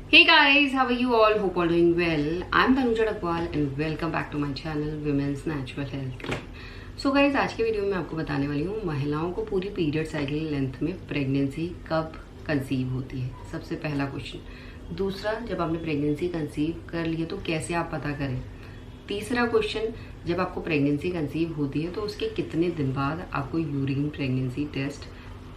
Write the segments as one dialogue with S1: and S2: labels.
S1: Hey guys, how are you all? Hope all doing well. I'm Tanuja Dakwal and welcome back to my channel Women's Natural Health Care. So guys, आज के video में आपको बताने वाली हूँ महिलाओं को पूरी पीरियड साइकिल लेंथ में प्रेगनेंसी कब कंसीव होती है। सबसे पहला क्वेश्चन। दूसरा, जब आपने प्रेगनेंसी कंसीव कर ली है तो कैसे आप पता करें। तीसरा क्वेश्चन, जब आपको प्रेगनेंसी कंसीव होती है तो उसके कितने दिन बाद आपको यूरिन प्रेगनेंसी टेस्ट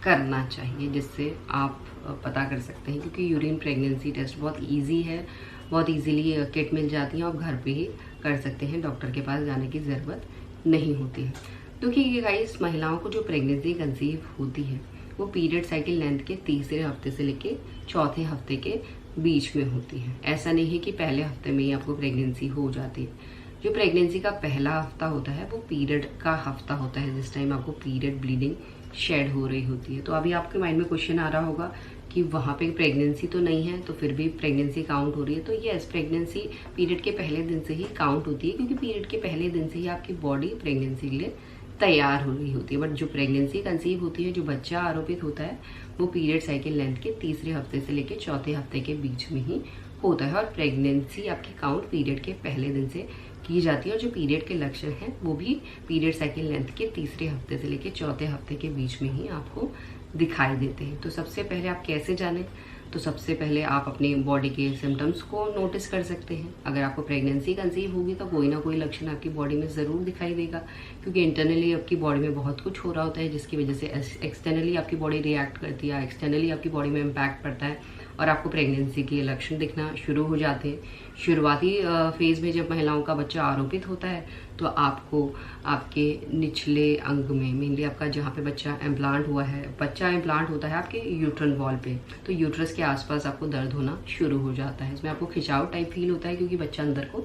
S1: करना चाहिए, जिससे आप पता कर सकते हैं। क्योंकि यूरिन प्रेगनेंसी टेस्ट बहुत इजी है, बहुत इजीली किट मिल जाती है, आप घर पे ही कर सकते हैं, डॉक्टर के पास जाने की ज़रूरत नहीं होती है। क्योंकि गाइस, महिलाओं को जो प्रेगनेंसी कंसीव होती है वो पीरियड साइकिल लेंथ के तीसरे हफ्ते से लेके चौथे हफ्ते के बीच में होती है। ऐसा नहीं है कि पहले हफ्ते में ही आपको प्रेगनेंसी हो जाती है। जो प्रेगनेंसी का पहला हफ्ता होता है वो पीरियड का हफ्ता होता है, जिस टाइम आपको पीरियड ब्लीडिंग शेड हो रही होती है। तो अभी आपके माइंड में क्वेश्चन आ रहा होगा कि वहाँ पे प्रेगनेंसी तो नहीं है तो फिर भी प्रेगनेंसी काउंट हो रही है। तो यस, प्रेगनेंसी पीरियड के पहले दिन से ही काउंट होती है, क्योंकि पीरियड के पहले दिन से ही आपकी बॉडी प्रेगनेंसी के लिए तैयार हो रही होती है। बट जो प्रेगनेंसी कंसीव होती है, जो बच्चा आरोपित होता है, वो पीरियड साइकिल लेंथ के तीसरे हफ्ते से लेकर चौथे हफ्ते के बीच में ही होता है। और प्रेगनेंसी आपकी काउंट पीरियड के पहले दिन से की जाती है। और जो पीरियड के लक्षण हैं वो भी पीरियड साइकिल लेंथ के तीसरे हफ्ते से लेकर चौथे हफ्ते के बीच में ही आपको दिखाई देते हैं। तो सबसे पहले आप कैसे जानें, तो सबसे पहले आप अपनी बॉडी के सिम्टम्स को नोटिस कर सकते हैं। अगर आपको प्रेगनेंसी कंसीव होगी तो कोई ना कोई लक्षण आपकी बॉडी में ज़रूर दिखाई देगा, क्योंकि इंटरनली आपकी बॉडी में बहुत कुछ हो रहा होता है, जिसकी वजह से एक्सटर्नली आपकी बॉडी रिएक्ट करती है, एक्सटर्नली आपकी बॉडी में इम्पैक्ट पड़ता है और आपको प्रेगनेंसी के लक्षण दिखना शुरू हो जाते हैं। शुरुआती फेज में जब महिलाओं का बच्चा आरोपित होता है तो आपको आपके निचले अंग में, मेनली आपका जहाँ पे बच्चा इम्प्लांट हुआ है, बच्चा इम्प्लांट होता है आपके यूट्रन वॉल पे, तो यूट्रस के आसपास आपको दर्द होना शुरू हो जाता है। इसमें आपको खिंचाव टाइप फील होता है, क्योंकि बच्चा अंदर को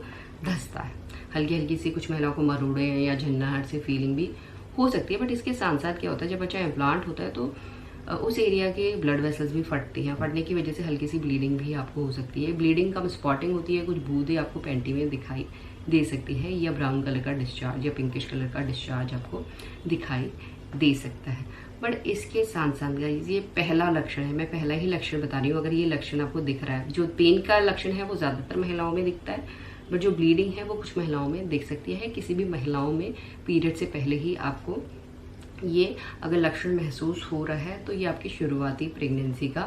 S1: धंसता है। हल्की हल्की सी कुछ महिलाओं को मरोड़े या झन्नाहट से फीलिंग भी हो सकती है। बट इसके साथ साथ क्या होता है, जब बच्चा इम्प्लांट होता है तो उस एरिया के ब्लड वेसल्स भी फटती हैं। फटने की वजह से हल्की सी ब्लीडिंग भी आपको हो सकती है। ब्लीडिंग कम स्पॉटिंग होती है, कुछ बूंदें आपको पैंटी में दिखाई दे सकती है, या ब्राउन कलर का डिस्चार्ज या पिंकिश कलर का डिस्चार्ज आपको दिखाई दे सकता है। बट इसके साथ साथ गाइस, ये पहला लक्षण है, मैं पहला ही लक्षण बता रही हूँ। अगर ये लक्षण आपको दिख रहा है, जो पेन का लक्षण है वो ज़्यादातर महिलाओं में दिखता है, बट जो ब्लीडिंग है वो कुछ महिलाओं में दिख सकती है। किसी भी महिलाओं में पीरियड से पहले ही आपको ये अगर लक्षण महसूस हो रहा है तो ये आपकी शुरुआती प्रेगनेंसी का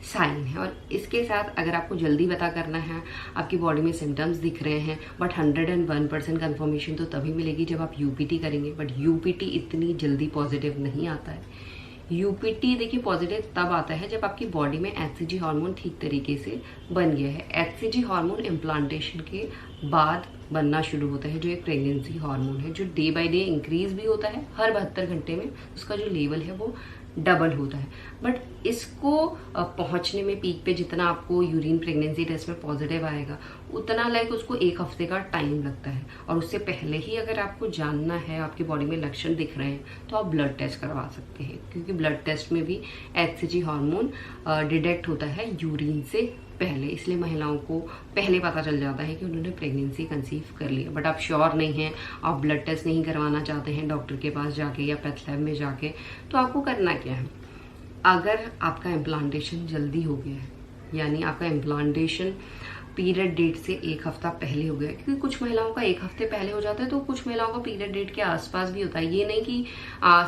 S1: साइन है। और इसके साथ अगर आपको जल्दी पता करना है, आपकी बॉडी में सिम्टम्स दिख रहे हैं, बट 101% कन्फर्मेशन तो तभी मिलेगी जब आप यूपीटी करेंगे। बट यूपीटी इतनी जल्दी पॉजिटिव नहीं आता है। यूपीटी देखिए पॉजिटिव तब आता है जब आपकी बॉडी में एचसीजी हार्मोन ठीक तरीके से बन गया है। एचसीजी हार्मोन इम्प्लांटेशन के बाद बनना शुरू होता है, जो एक प्रेगनेंसी हार्मोन है, जो डे बाय डे इंक्रीज भी होता है। हर 72 घंटे में उसका जो लेवल है वो डबल होता है। बट इसको पहुंचने में पीक पे जितना आपको यूरिन प्रेगनेंसी टेस्ट में पॉजिटिव आएगा, उतना लाइक उसको एक हफ्ते का टाइम लगता है। और उससे पहले ही अगर आपको जानना है, आपकी बॉडी में लक्षण दिख रहे हैं, तो आप ब्लड टेस्ट करवा सकते हैं, क्योंकि ब्लड टेस्ट में भी एचसीजी हार्मोन डिटेक्ट होता है यूरिन से पहले। इसलिए महिलाओं को पहले पता चल जाता है कि उन्होंने प्रेगनेंसी कंसीव कर लिया। बट आप श्योर नहीं हैं, आप ब्लड टेस्ट नहीं करवाना चाहते हैं डॉक्टर के पास जाके या पैथ लैब में जाके, तो आपको करना क्या है। अगर आपका इम्प्लांटेशन जल्दी हो गया है, यानी आपका इम्प्लांटेशन पीरियड डेट से एक हफ्ता पहले हो गया, क्योंकि कुछ महिलाओं का एक हफ्ते पहले हो जाता है, तो कुछ महिलाओं का पीरियड डेट के आसपास भी होता है। ये नहीं कि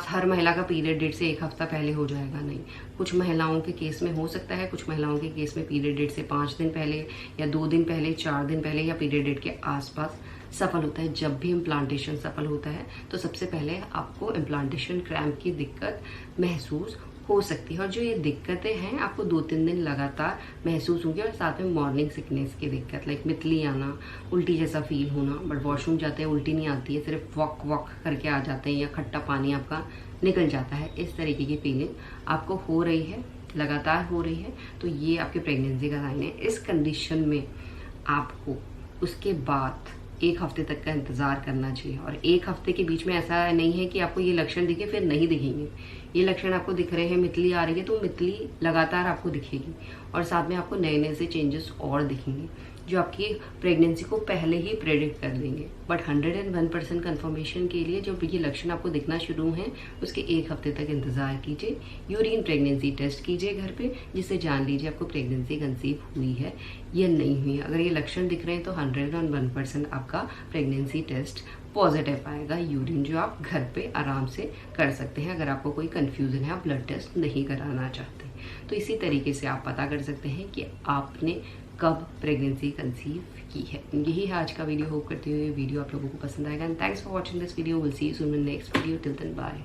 S1: हर महिला का पीरियड डेट से एक हफ्ता पहले हो जाएगा, नहीं। कुछ महिलाओं के केस में हो सकता है, कुछ महिलाओं के केस में पीरियड डेट से 5 दिन पहले या 2 दिन पहले, 4 दिन पहले या पीरियड डेट के आसपास सफल होता है। जब भी इम्प्लांटेशन सफल होता है तो सबसे पहले आपको इम्प्लांटेशन क्रैम्प की दिक्कत महसूस हो सकती है। और जो ये दिक्कतें हैं आपको 2-3 दिन लगातार महसूस होंगी, और साथ में मॉर्निंग सिकनेस की दिक्कत, लाइक मितली आना, उल्टी जैसा फील होना। बट वॉशरूम जाते हैं उल्टी नहीं आती है, सिर्फ वॉक वॉक करके आ जाते हैं, या खट्टा पानी आपका निकल जाता है। इस तरीके की फीलिंग आपको हो रही है, लगातार हो रही है, तो ये आपके प्रेगनेंसी का साइन है। इस कंडीशन में आपको उसके बाद एक हफ्ते तक का इंतज़ार करना चाहिए। और एक हफ्ते के बीच में ऐसा नहीं है कि आपको ये लक्षण दिखे फिर नहीं दिखेंगे। ये लक्षण आपको दिख रहे हैं, मितली आ रही है तो मितली लगातार आपको दिखेगी, और साथ में आपको नए नए से चेंजेस और दिखेंगे। जो आपकी प्रेगनेंसी को पहले ही प्रेडिक्ट कर देंगे। बट 101% कन्फर्मेशन के लिए जब ये लक्षण आपको दिखना शुरू हैं उसके 1 हफ्ते तक इंतज़ार कीजिए। यूरिन प्रेगनेंसी टेस्ट कीजिए घर पे, जिससे जान लीजिए आपको प्रेगनेंसी कंसीव हुई है या नहीं हुई है। अगर ये लक्षण दिख रहे हैं तो 101% आपका प्रेगनेंसी टेस्ट पॉजिटिव आएगा। यूरिन जो आप घर पे आराम से कर सकते हैं अगर आपको कोई कंफ्यूजन है, आप ब्लड टेस्ट नहीं कराना चाहते। तो इसी तरीके से आप पता कर सकते हैं कि आपने कब प्रेगनेंसी कंसीव की है। यही है आज का वीडियो। होप करती हूँ ये वीडियो आप लोगों को पसंद आएगा। And thanks for watching this video. Will see you soon in next video. Till then bye.